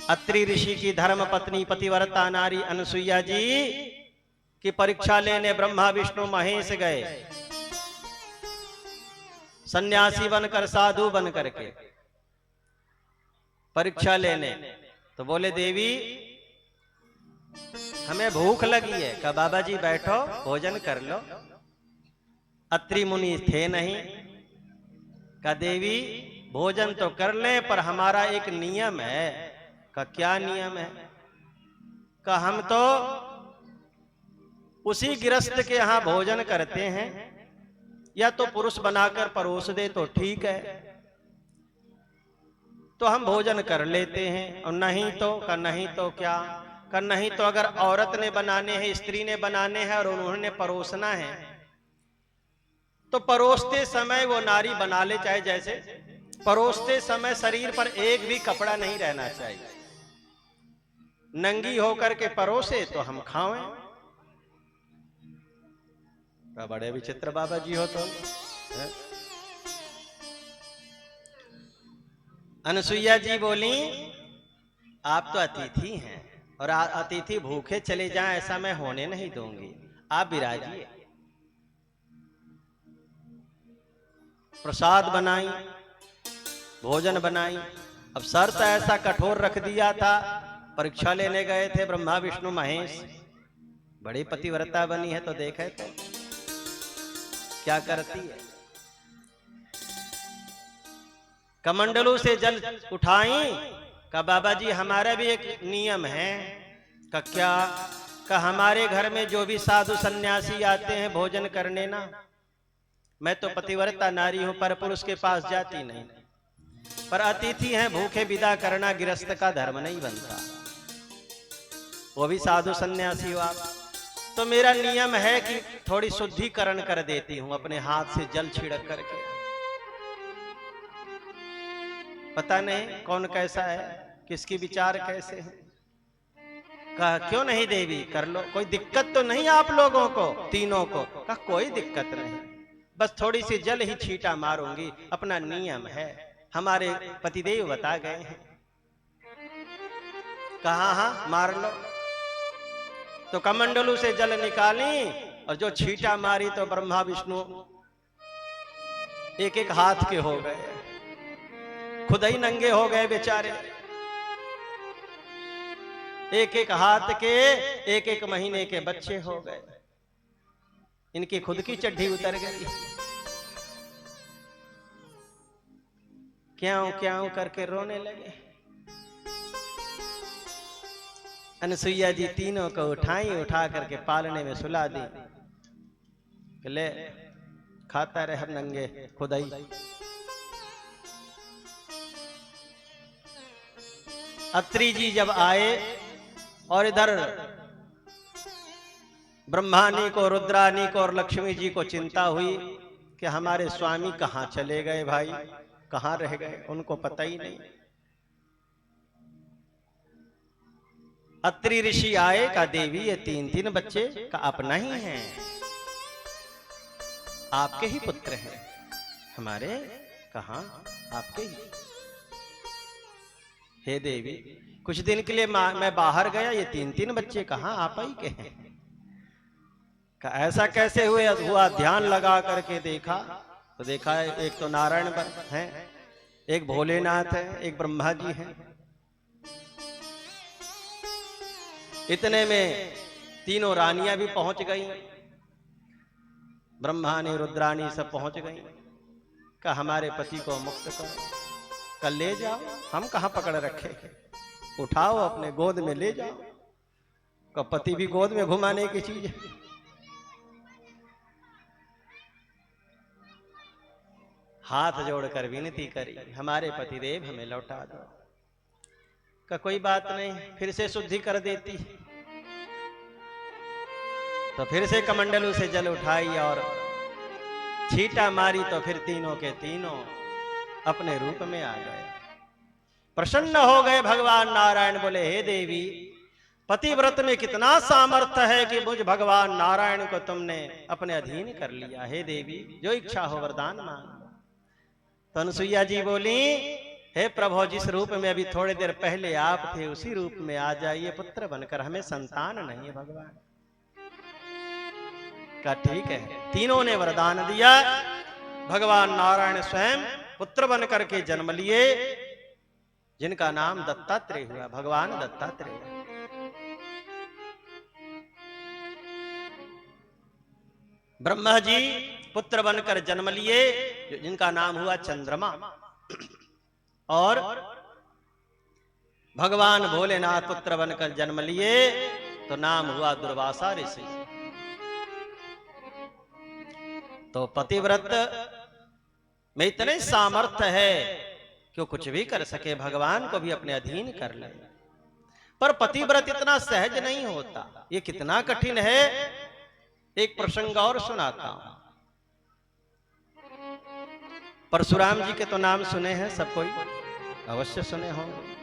अत्रि ऋषि की धर्म पत्नी पतिव्रता नारी अनुसुईया जी की परीक्षा लेने ब्रह्मा विष्णु महेश गए, सन्यासी बनकर साधु बन करके परीक्षा लेने। तो बोले देवी हमें भूख लगी है। कहा बाबा जी बैठो भोजन कर लो। अत्रि मुनि थे नहीं। कहा देवी भोजन तो कर ले पर हमारा एक नियम है। का क्या नियम है? का हम तो उसी गृहस्थ के यहां भोजन करते हैं, या तो पुरुष बनाकर परोस दे तो ठीक है, तो हम भोजन कर लेते हैं, और नहीं तो का नहीं तो क्या? का नहीं तो अगर औरत ने बनाने हैं, स्त्री ने बनाने हैं और उन्होंने परोसना है, तो परोसते समय वो नारी बना ले, चाहे जैसे परोसते समय शरीर पर एक भी कपड़ा नहीं रहना चाहिए, नंगी होकर के परोसे तो हम खाएं। तो बड़े विचित्र बाबा जी हो तो। अनुसुईया जी बोली आप तो अतिथि हैं और अतिथि भूखे चले जाएं ऐसा मैं होने नहीं दूंगी, आप विराजिए। प्रसाद बनाई, भोजन बनाई। अब शर्त ऐसा कठोर रख दिया था, परीक्षा लेने गए थे ब्रह्मा विष्णु महेश, बड़ी पतिव्रता बनी है तो देखे तो क्या करती है। कमंडलू से जल उठाई। का बाबा जी हमारा भी एक नियम है। का क्या? का हमारे घर में जो भी साधु सन्यासी आते हैं भोजन करने ना, मैं तो पतिव्रता नारी हूं पर पुरुष के पास जाती नहीं, पर अतिथि हैं भूखे विदा करना गृहस्थ का धर्म नहीं बनता, वो भी साधु सन्यासी हो आप। तो मेरा नियम है कि थोड़ी शुद्धिकरण कर देती हूं अपने हाथ से जल छिड़क करके। पता नहीं कौन कैसा है, किसकी विचार कैसे है। कहा क्यों नहीं देवी कर लो, कोई दिक्कत तो नहीं आप लोगों को तीनों को? कहा कोई दिक्कत नहीं, बस थोड़ी सी जल ही छींटा मारूंगी, अपना नियम है, हमारे पतिदेव बता गए हैं। कहा हाँ मार लो। तो कमंडलू से जल निकाली और जो छींटा मारी तो ब्रह्मा विष्णु एक एक हाथ के हो गए, खुद ही नंगे हो गए बेचारे, एक एक हाथ के एक एक महीने के बच्चे हो गए, इनकी खुद की चड्ढी उतर गई। क्यों क्यों करके रोने लगे। अनुसुईया जी तीनों को उठाई, उठा करके पालने में सुला दी, ले खाता रहे नंगे खुद ही। अत्रि जी जब आए और इधर ब्रह्मानी को, रुद्रानी को और लक्ष्मी जी को चिंता हुई कि हमारे स्वामी कहां चले गए, भाई कहां रह गए, उनको पता ही नहीं। अत्रि ऋषि आए। का देवी ये तीन तीन बच्चे का अपना ही हैं, आपके ही पुत्र हैं हमारे। कहां? आपके ही। हे देवी कुछ दिन के लिए मैं बाहर गया, ये तीन तीन बच्चे कहां आप ही के हैं। का ऐसा कैसे हुआ? ध्यान लगा करके देखा तो देखा एक तो नारायण हैं, एक भोलेनाथ है, एक ब्रह्मा जी हैं। इतने में तीनों रानियां भी पहुंच गई, ब्रह्मानी रुद्रानी सब पहुंच गई। का हमारे पति को मुक्त करो, कल ले जाओ, हम कहां पकड़ रखे, उठाओ अपने गोद में ले जाओ। का पति भी गोद में घुमाने की चीज है। हाथ जोड़कर विनती करी, हमारे पतिदेव हमें लौटा दो। का कोई बात नहीं, फिर से शुद्धि कर देती। तो फिर से कमंडलू से जल उठाई और छींटा मारी, तो फिर तीनों के तीनों अपने रूप में आ गए। प्रसन्न हो गए भगवान नारायण, बोले हे देवी पतिव्रत में कितना सामर्थ्य है कि मुझ भगवान नारायण को तुमने अपने अधीन कर लिया। हे देवी जो इच्छा हो वरदान मांग। तो अनुसुईया जी बोली हे प्रभु, जिस रूप में अभी थोड़ी देर पहले आप थे उसी रूप में आ जाइए पुत्र बनकर, हमें संतान नहीं है भगवान। का ठीक है। तीनों ने वरदान दिया। भगवान नारायण स्वयं पुत्र बनकर के जन्म लिए, जिनका नाम दत्तात्रेय हुआ, भगवान दत्तात्रेय। ब्रह्मा जी पुत्र बनकर जन्म लिए, जिनका नाम हुआ चंद्रमा। और भगवान भोलेनाथ पुत्र बनकर जन्म लिए तो नाम हुआ दुर्वासा ऋषि। तो पतिव्रत में इतने सामर्थ्य है कि वो कुछ भी कर सके, भगवान को भी अपने अधीन कर ले। पर पतिव्रत इतना सहज नहीं होता, ये कितना कठिन है। एक प्रसंग और सुनाता हूं। परशुराम जी के तो नाम सुने हैं सब कोई, अवश्य सुने होंगे।